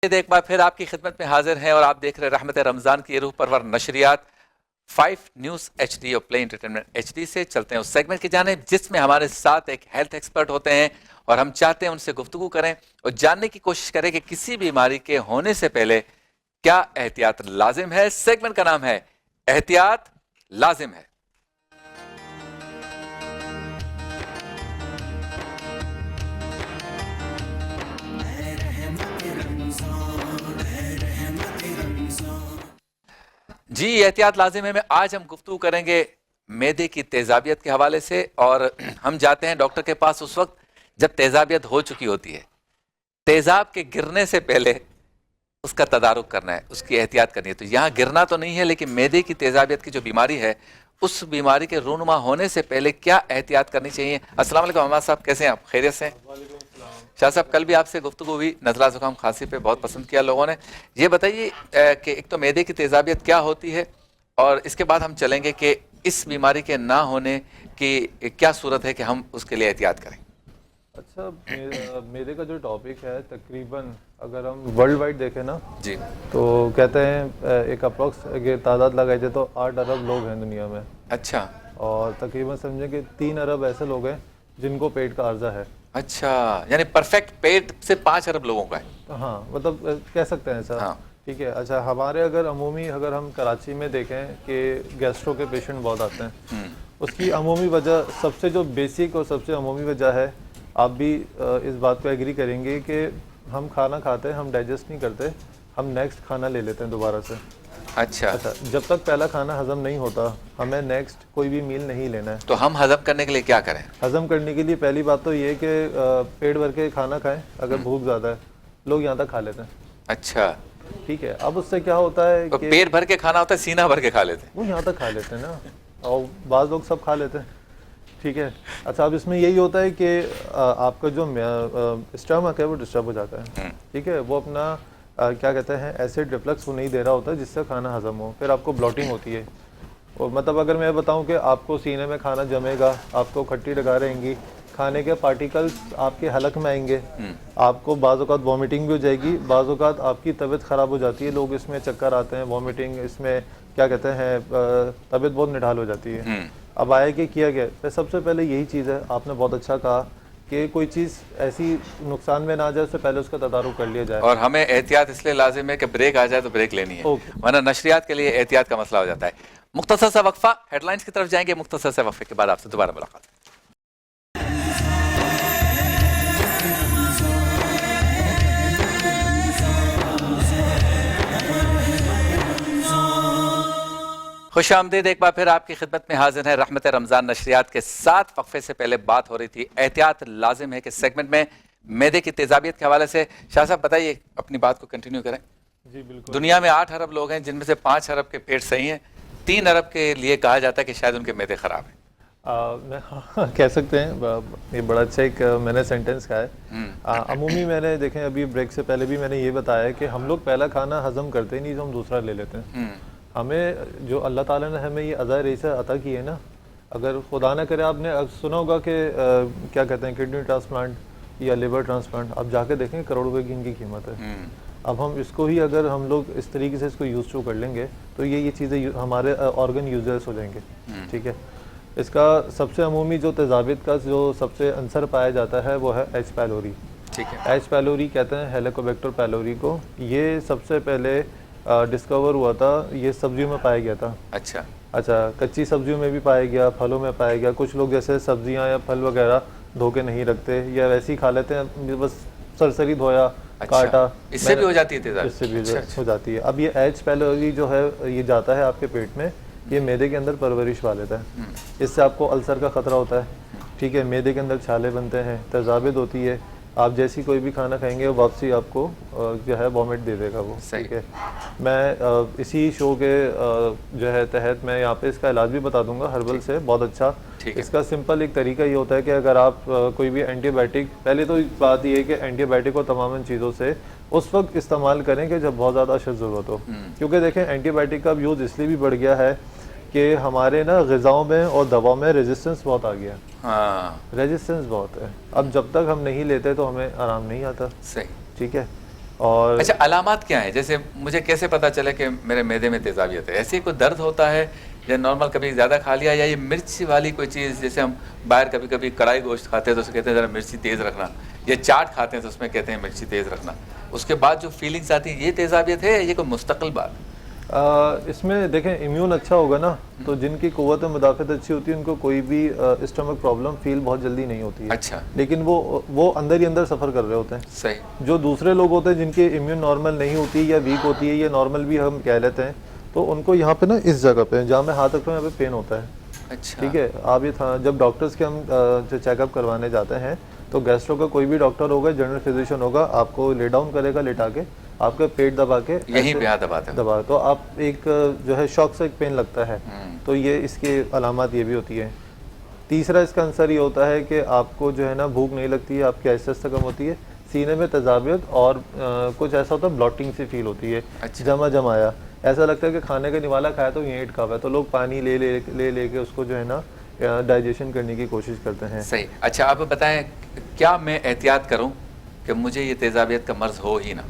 ایک بار پھر آپ کی خدمت میں حاضر ہیں اور آپ دیکھ رہے رحمت رمضان کی روح پرور نشریات 5 نیوز ایچ ڈی اور پلے انٹرٹینمنٹ ایچ ڈی سے چلتے ہیں اس سیگمنٹ کی جانب جس میں ہمارے ساتھ ایک ہیلتھ ایکسپرٹ ہوتے ہیں اور ہم چاہتے ہیں ان سے گفتگو کریں اور جاننے کی کوشش کریں کہ کسی بیماری کے ہونے سے پہلے کیا احتیاط لازم ہے۔ سیگمنٹ کا نام ہے احتیاط لازم ہے۔ جی احتیاط لازم ہے میں آج ہم گفتگو کریں گے معدے کی تیزابیت کے حوالے سے، اور ہم جاتے ہیں ڈاکٹر کے پاس اس وقت جب تیزابیت ہو چکی ہوتی ہے۔ تیزاب کے گرنے سے پہلے اس کا تدارک کرنا ہے، اس کی احتیاط کرنی ہے۔ تو یہاں گرنا تو نہیں ہے، لیکن معدے کی تیزابیت کی جو بیماری ہے اس بیماری کے رونما ہونے سے پہلے کیا احتیاط کرنی چاہیے۔ السلام علیکم عماد صاحب، کیسے ہیں آپ؟ خیریت سے ہیں؟ شاہ صاحب کل بھی آپ سے گفتگو ہوئی، نزلہ زکام کھانسی پہ بہت پسند کیا لوگوں نے۔ یہ بتائیے کہ ایک تو معدے کی تیزابیت کیا ہوتی ہے، اور اس کے بعد ہم چلیں گے کہ اس بیماری کے نہ ہونے کی کیا صورت ہے کہ ہم اس کے لیے احتیاط کریں۔ اچھا، میرے کا جو ٹاپک ہے تقریباً اگر ہم ورلڈ وائڈ دیکھیں نا جی تو کہتے ہیں ایک اپروکس اگر تعداد لگائی جائے تو 8 ارب لوگ ہیں دنیا میں، اچھا اور تقریباً سمجھیں کہ 3 ارب ایسے لوگ ہیں جن کو پیٹ کا عرضہ ہے۔ اچھا، یعنی پرفیکٹ پیٹ سے 5 ارب لوگوں کا ہے۔ ہاں مطلب کہہ سکتے ہیں ایسا، ہاں ٹھیک ہے۔ اچھا، ہمارے اگر عمومی اگر ہم کراچی میں دیکھیں کہ گیسٹرو کے پیشنٹ بہت آتے ہیں، اس کی عمومی وجہ سب سے جو بیسک اور سب سے عمومی وجہ ہے، آپ بھی اس بات کو ایگری کریں گے کہ ہم کھانا کھاتے ہیں، ہم ڈائجسٹ نہیں کرتے، ہم نیکسٹ کھانا لے لیتے ہیں دوبارہ سے۔ اچھا، جب تک پہلا کھانا ہضم نہیں ہوتا ہمیں نیکسٹ کوئی بھی میل نہیں لینا ہے۔ تو ہم ہضم کرنے کے لیے کیا کریں؟ ہضم کرنے کے لیے پہلی بات تو یہ کہ پیٹ بھر کے کھانا کھائیں، اگر بھوک زیادہ ہے لوگ یہاں تک کھا لیتے ہیں، اچھا، ٹھیک ہے۔ اب اس سے کیا ہوتا ہے تو کہ پیٹ بھر کے کھانا ہوتا ہے، سینہ بھر کے کھا لیتے ہیں۔ وہ یہاں تک کھا لیتے ہیں نا، اور بعض لوگ سب کھا لیتے ہیں، ٹھیک ہے۔ اچھا، اب اس میں یہی ہوتا ہے کہ آپ کا جو اسٹمک ہے وہ ڈسٹرب ہو جاتا ہے، ٹھیک ہے۔ وہ اپنا کیا کہتے ہیں ایسڈ ریفلکس وہ نہیں دے رہا ہوتا جس سے کھانا ہضم ہو، پھر آپ کو بلوٹنگ ہوتی ہے۔ اور مطلب اگر میں بتاؤں کہ آپ کو سینے میں کھانا جمے گا، آپ کو کھٹی ڈگا رہیں گی، کھانے کے پارٹیکلز آپ کے حلق میں آئیں گے، آپ کو بعض اوقات وامٹنگ بھی ہو جائے گی، بعض اوقات آپ کی طبیعت خراب ہو جاتی ہے، لوگ اس میں چکر آتے ہیں، وامٹنگ، اس میں کیا کہتے ہیں طبیعت بہت نڈھال ہو جاتی ہے۔ اب آیا کہ کیا گیا، سب سے پہلے یہی چیز ہے، آپ نے بہت اچھا کہا کہ کوئی چیز ایسی نقصان میں نہ آ جائے اس سے پہلے اس کا تدارک کر لیا جائے، اور ہمیں احتیاط اس لیے لازم ہے کہ بریک آ جائے تو بریک لینی ہے، ورنہ نشریات کے لیے احتیاط کا مسئلہ ہو جاتا ہے۔ مختصر سا وقفہ، ہیڈ لائنز کی طرف جائیں گے، مختصر سے وقفے کے بعد آپ سے دوبارہ ملاقات۔ خوش آمدید، ایک بار پھر آپ کی خدمت میں حاضر ہیں رحمت رمضان نشریات کے ساتھ۔ وقفے سے پہلے بات ہو رہی تھی احتیاط لازم ہے کہ سیگمنٹ میں معدے کی تیزابیت کے حوالے سے۔ شاہ صاحب بتائیے، اپنی بات کو کنٹینیو کریں۔ جی بالکل۔ دنیا میں 8 ارب لوگ ہیں جن میں سے 5 ارب کے پیٹ صحیح ہیں، 3 ارب کے لیے کہا جاتا ہے کہ شاید ان کے معدے خراب ہیں۔ کہہ سکتے ہیں، یہ بڑا اچھا ایک میں نے سینٹنس کہا ہے۔ عمومی میں نے دیکھیں ابھی بریک سے پہلے بھی میں نے یہ بتایا کہ ہم لوگ پہلا کھانا ہضم کرتے ہی نہیں تو ہم دوسرا لے لیتے ہیں۔ ہمیں جو اللہ تعالیٰ نے ہمیں یہ عطا ریسہ عطا کی ہے نا، اگر خدا نہ کرے، آپ نے سنا ہوگا کہ کیا کہتے ہیں کڈنی ٹرانسپلانٹ یا لیور ٹرانسپلانٹ، آپ جا کے دیکھیں کروڑ روپے کی ان کی قیمت ہے۔ اب ہم اس کو ہی اگر ہم لوگ اس طریقے سے اس کو یوز ٹو کر لیں گے تو یہ چیزیں ہمارے آرگن یوزرس ہو جائیں گے، ٹھیک ہے۔ اس کا سب سے عمومی جو تیزابیت کا جو سب سے عنصر پایا جاتا ہے وہ ہے ایچ پیلوری، ٹھیک ہے۔ ایچ پیلوری کہتے ہیں ہیلیکوبیکٹر پیلوری کو، یہ سب سے پہلے ڈسکور ہوا تھا، یہ سبزیوں میں پایا گیا تھا۔ اچھا، کچی سبزیوں میں بھی پایا گیا، پھلوں میں پایا گیا۔ کچھ لوگ جیسے سبزیاں یا پھل وغیرہ دھو کے نہیں رکھتے یا ویسے ہی کھا لیتے ہیں، بس سرسری دھویا کاٹا، اس سے بھی ہو جاتی ہے تیزابیت؟ اس سے بھی ہو جاتی ہے۔ اب یہ ایچ پیلوری جو ہے یہ جاتا ہے آپ کے پیٹ میں، یہ معدے کے اندر پرورش وا لیتا ہے، اس سے آپ کو السر کا خطرہ ہوتا ہے، ٹھیک ہے۔ معدے کے اندر چھالے بنتے ہیں، تیزابیت ہوتی ہے، آپ جیسی کوئی بھی کھانا کھائیں گے واپسی آپ کو جو ہے وامٹ دے دے گا وہ، ٹھیک ہے۔ میں اسی شو کے جو ہے تحت میں یہاں پہ اس کا علاج بھی بتا دوں گا ہربل سے، بہت اچھا۔ اس کا سمپل ایک طریقہ یہ ہوتا ہے کہ اگر آپ کوئی بھی اینٹی بائیوٹک، پہلے تو بات یہ ہے کہ اینٹی بائیوٹک کو تمام چیزوں سے اس وقت استعمال کریں کہ جب بہت زیادہ اشد ضرورت ہو، کیونکہ دیکھیں اینٹی بائیوٹک کا یوز اس لیے بھی بڑھ گیا ہے کہ ہمارے نا غذاؤں میں اور دواؤں میں ریزسٹنس بہت آ گیا، ریزسٹنس بہت ہے۔ اب جب تک ہم نہیں لیتے تو ہمیں آرام نہیں آتا، ٹھیک ہے۔ اور اچھا علامات کیا ہیں؟ جیسے مجھے کیسے پتا چلے کہ میرے معدے میں تیزابیت ہے؟ ایسے کوئی درد ہوتا ہے یا نارمل کبھی زیادہ کھا لیا، یا یہ مرچ والی کوئی چیز، جیسے ہم باہر کبھی کبھی کڑھائی گوشت کھاتے ہیں تو اسے کہتے ہیں ذرا مرچی تیز رکھنا، یا چاٹ کھاتے ہیں تو اس میں کہتے ہیں مرچی تیز رکھنا، اس کے بعد جو فیلنگس آتی ہیں یہ تیزابیت ہے یا یہ کوئی مستقل بات؟ اس میں دیکھیں امیون اچھا ہوگا نا تو جن کی قوت مدافعت اچھی ہوتی ہے ان کو کوئی بھی اسٹمک پرابلم فیل بہت جلدی نہیں ہوتی ہے. اچھا. لیکن وہ اندر ہی اندر سفر کر رہے ہوتے ہیں. صحیح. جو دوسرے لوگ ہوتے ہیں جن کی امیون نارمل نہیں ہوتی یا ویک ہوتی ہے یا نارمل بھی ہم کہہ لیتے ہیں تو ان کو یہاں پہ نا اس جگہ پہ جہاں میں ہاتھ رکھ رہا ہوں یہاں پہ پین ہوتا ہے. اچھا. ٹھیک ہے. آپ یہ جب ڈاکٹرز کے ہم چیک اپ کروانے جاتے ہیں تو گیسٹرو کا کوئی بھی ڈاکٹر ہوگا، جنرل فزیشین ہوگا، آپ کو لے ڈاؤن کرے گا لٹا کے، آپ کا پیٹ دبا کے یہیں پہ دباتے ہیں دبا تو آپ ایک جو ہے شوق سے ایک پین لگتا ہے. تو یہ اس کی علامات یہ بھی ہوتی ہے. تیسرا اس کا عنصر یہ ہوتا ہے کہ آپ کو جو ہے نا بھوک نہیں لگتی ہے، آپ کی آہستہ آہستہ کم ہوتی ہے، سینے میں تیزابیت اور کچھ ایسا ہوتا ہے بلاٹنگ سی فیل ہوتی ہے. جمع جمایا ایسا لگتا ہے کہ کھانے کا نوالا کھایا تو یہیں اٹکا ہوا ہے، تو لوگ پانی لے کے اس کو جو ہے نا ڈائجیشن کرنے کی کوشش کرتے ہیں. صحیح. اچھا آپ بتائیں کیا میں احتیاط کروں کہ مجھے یہ تیزابیت کا مرض ہو ہی نہ؟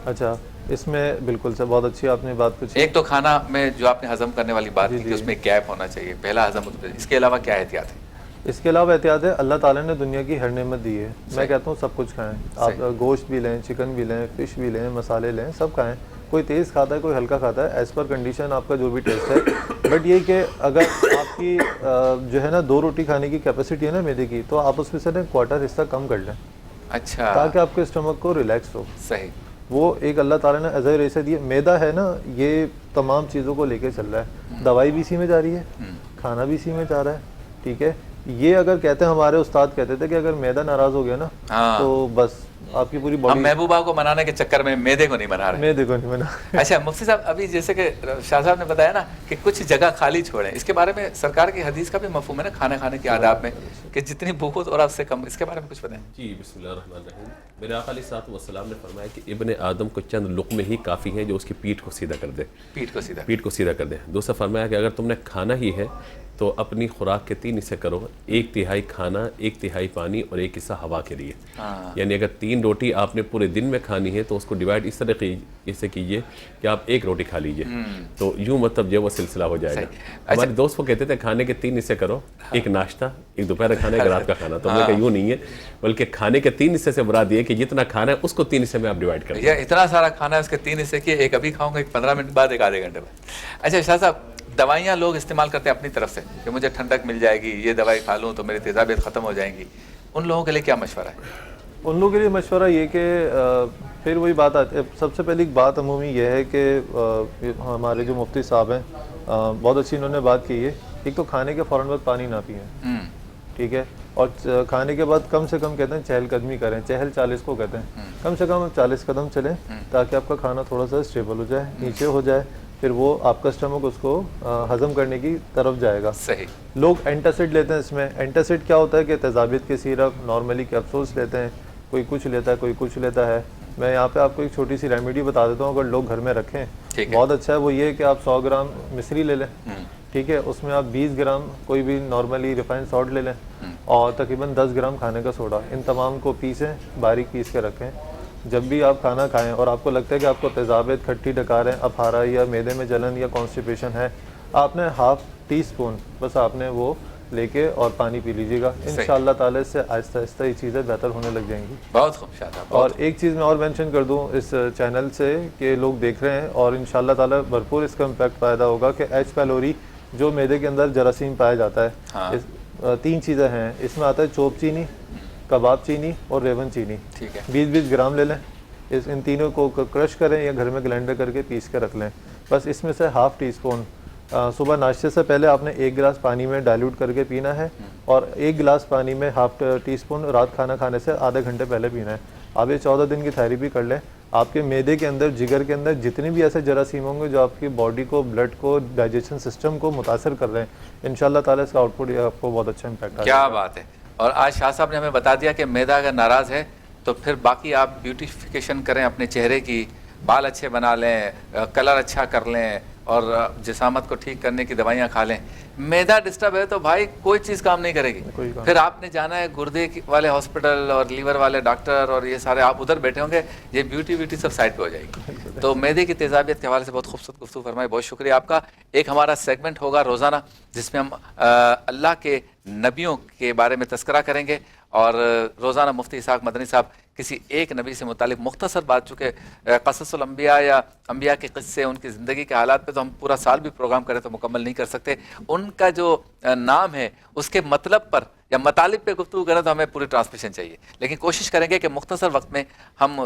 اچھا اس میں بالکل سے بہت اچھی آپ نے بات پوچھی. ایک تو کھانا میں جو آپ نے ہضم کرنے والی بات کی کہ اس میں گیپ ہونا چاہیے، پہلا ہضم. اس کے علاوہ کیا احتیاط ہے؟ اس کے علاوہ احتیاط ہے، اللہ تعالیٰ نے دنیا کی ہر نعمت دی ہے. میں کہتا ہوں سب کچھ کھائیں. آپ گوشت بھی لیں، چکن بھی لیں، فش بھی لیں، مسالے لیں، سب کھائیں. کوئی تیز کھاتا ہے، کوئی ہلکا کھاتا ہے، ایز پر کنڈیشن آپ کا جو بھی ٹیسٹ ہے. بٹ یہ کہ اگر آپ کی جو ہے نا 2 روٹی کھانے کی کیپیسٹی ہے نا میدے کی، تو آپ اس میں سے نا کوارٹر حصہ کم کر لیں. اچھا. تاکہ آپ کے اسٹمک کو ریلیکس ہو. صحیح. وہ ایک اللہ تعالیٰ نے ایز اے ریسے دی. میدا ہے نا یہ تمام چیزوں کو لے کے چل رہا ہے. دوائی بھی اسی میں جا رہی ہے، کھانا بھی اسی میں جا رہا ہے. ٹھیک ہے. یہ اگر کہتے ہیں ہمارے استاد کہتے تھے کہ اگر میدا ناراض ہو گیا نا تو بس آپ کی پوری باڈی. ہم محبوبہ کو منانے کے چکر میں میدے کو نہیں بنا رہے. میدے کو نہیں بنا. اچھا مفتی صاحب ابھی جیسے کہ شاہ صاحب نے بتایا نا کہ کچھ جگہ خالی چھوڑیں، اس کے بارے میں سرکار کی حدیث کا بھی مفہوم ہے نا کھانا کھانے کے آداب میں کہ جتنی بھوک ہو اور آپ سے کم، اس کے بارے میں کچھ بتائیں. جی بسم اللہ الرحمن الرحیم. میرے آقا علیہ الصلوۃ والسلام نے فرمایا کہ ابن آدم کو چند لقمے ہی کافی ہیں جو اس کی پیٹھ کو سیدھا کر دے. پیٹھ کو سیدھا کر دے. دوسرا فرمایا کہ اگر تم نے کھانا ہی ہے تو اپنی خوراک کے 3 حصے کرو، 1/3 کھانا، 1/3 پانی اور 1 حصہ ہوا کے لیے. یعنی اگر 3 روٹی آپ نے پورے دن میں کھانی ہے تو اس کو ڈیوائڈ اس طرح سے کیجئے کہ آپ 1 روٹی کھا لیجئے. تو یوں مطلب جو وہ سلسلہ ہو جائے گا. ہمارے دوست وہ کہتے تھے کھانے کے 3 حصے کرو، 1 ناشتہ، 1 دوپہر کا کھانا، 1 رات کا کھانا. تو ہم نے کہا یوں نہیں ہے، بلکہ کھانے کے 3 حصے سے مراد یہ کہ جتنا کھانا ہے اس کو 3 حصے میں آپ ڈیوائڈ کریں. یہ اتنا سارا کھانا ہے اس کے 3 حصے کیے، 1 ابھی کھاؤں گا، 1 15 منٹ بعد، 1 آدھے گھنٹے بعد. اچھا شاہ صاحب دوائیاں لوگ استعمال کرتے ہیں اپنی طرف سے کہ مجھے ٹھنڈک مل جائے گی، یہ دوائی کھا لوں تو میری تیزابیت ختم ہو جائیں گی. ان لوگوں کے لیے کیا مشورہ ہے؟ ان لوگوں کے لیے مشورہ یہ کہ پھر وہی بات آتی ہے. سب سے پہلی بات عمومی یہ ہے کہ ہمارے جو مفتی صاحب ہیں بہت اچھی انہوں نے بات کی ہے. ایک تو کھانے کے فوراً بعد پانی نہ پئیں. ٹھیک ہے. اور کھانے کے بعد کم سے کم کہتے ہیں چہل قدمی کریں. چہل 40 کو کہتے ہیں. کم سے کم 40 قدم چلیں تاکہ آپ کا کھانا تھوڑا سا اسٹیبل ہو جائے، نیچے ہو جائے. پھر وہ آپ کا اسٹمک اس کو ہضم کرنے کی طرف جائے گا. صحیح. لوگ اینٹاسڈ لیتے ہیں. اس میں اینٹاسڈ کیا ہوتا ہے کہ تیزابیت کے سیرپ نارملی کیپسولس لیتے ہیں. کوئی کچھ لیتا ہے، کوئی کچھ لیتا ہے. میں یہاں پہ آپ کو ایک چھوٹی سی ریمیڈی بتا دیتا ہوں اگر لوگ گھر میں رکھیں بہت اچھا ہے. وہ یہ کہ آپ 100 گرام مصری لے لیں. ٹھیک ہے. اس میں آپ 20 گرام کوئی بھی نارملی ریفائنڈ سالٹ لے لیں اور تقریباً 10 گرام کھانے کا سوڈا. ان تمام کو پیسیں، باریک پیس کے رکھیں. جب بھی آپ کھانا کھائیں اور آپ کو لگتا ہے کہ آپ کو تیزابیت کھٹی ڈکار ہے، افارہ یا میدے میں جلن یا کانسٹیپیشن ہے، آپ نے ½ ٹی اسپون بس آپ نے وہ لے کے اور پانی پی لیجیے گا. انشاءاللہ تعالی اس سے آہستہ آہستہ یہ چیزیں بہتر ہونے لگ جائیں گی. بہت خوب شاہ صاحب. اور ایک چیز میں اور مینشن کر دوں اس چینل سے کہ لوگ دیکھ رہے ہیں اور انشاءاللہ تعالی بھرپور اس کا امپیکٹ پیدا ہوگا کہ ایچ پیلوری جو میدے کے اندر جراثیم پایا جاتا ہے. 3 چیزیں ہیں اس میں. آتا ہے چوپ چینی، کباب چینی اور ریون چینی. 20-20 گرام لے لیں. ان تینوں کو کرش کریں یا گھر میں گلینڈر کر کے پیس کے رکھ لیں. بس اس میں سے ½ ٹی اسپون صبح ناشتے سے پہلے آپ نے 1 گلاس پانی میں ڈائلیوٹ کر کے پینا ہے اور 1 گلاس پانی میں ½ ٹی اسپون رات کھانا کھانے سے آدھے گھنٹے پہلے پینا ہے. آپ یہ 14 دن کی تھیریپی کر لیں. آپ کے میدے کے اندر، جگر کے اندر جتنے بھی ایسے جراثیم ہوں گے جو آپ کی باڈی کو، بلڈ کو، ڈائجیشن سسٹم کو متاثر کر رہے ہیں، انشاءاللہ تعالیٰ اس کا آؤٹ پٹ آپ کو بہت اچھا امپیکٹ آئے گا. کیا بات ہے. اور آج شاہ صاحب نے ہمیں بتا دیا کہ میدا اگر ناراض ہے تو پھر باقی آپ بیوٹیفیکیشن کریں اپنے چہرے کی، بال اچھے بنا لیں, کلر اچھا کر لیں اور جسامت کو ٹھیک کرنے کی دوائیاں کھا لیں, میدا ڈسٹرب ہے تو بھائی کوئی چیز کام نہیں کرے گی. پھر آپ نے جانا ہے گردے والے ہاسپٹل اور لیور والے ڈاکٹر اور یہ سارے, آپ ادھر بیٹھے ہوں گے, یہ بیوٹی سب سائڈ پہ ہو جائے گی. تو میدے کی تیزابیت کے حوالے سے بہت خوبصورت گفتگو فرمائی, بہت شکریہ آپ کا. ایک ہمارا سیگمنٹ ہوگا روزانہ جس میں ہم اللہ کے نبیوں کے بارے میں تذکرہ کریں گے, اور روزانہ مفتی اسحاق مدنی صاحب کسی ایک نبی سے متعلق مختصر بات, چونکہ قصص الانبیاء یا انبیاء کے قصے, ان کی زندگی کے حالات پہ تو ہم پورا سال بھی پروگرام کریں تو مکمل نہیں کر سکتے. ان کا جو نام ہے اس کے مطلب پر یا مطالب پہ گفتگو کریں تو ہمیں پوری ٹرانسمیشن چاہیے, لیکن کوشش کریں گے کہ مختصر وقت میں ہم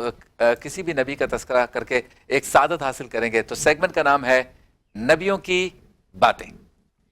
کسی بھی نبی کا تذکرہ کر کے ایک سعادت حاصل کریں گے. تو سیگمنٹ کا نام ہے نبیوں کی باتیں.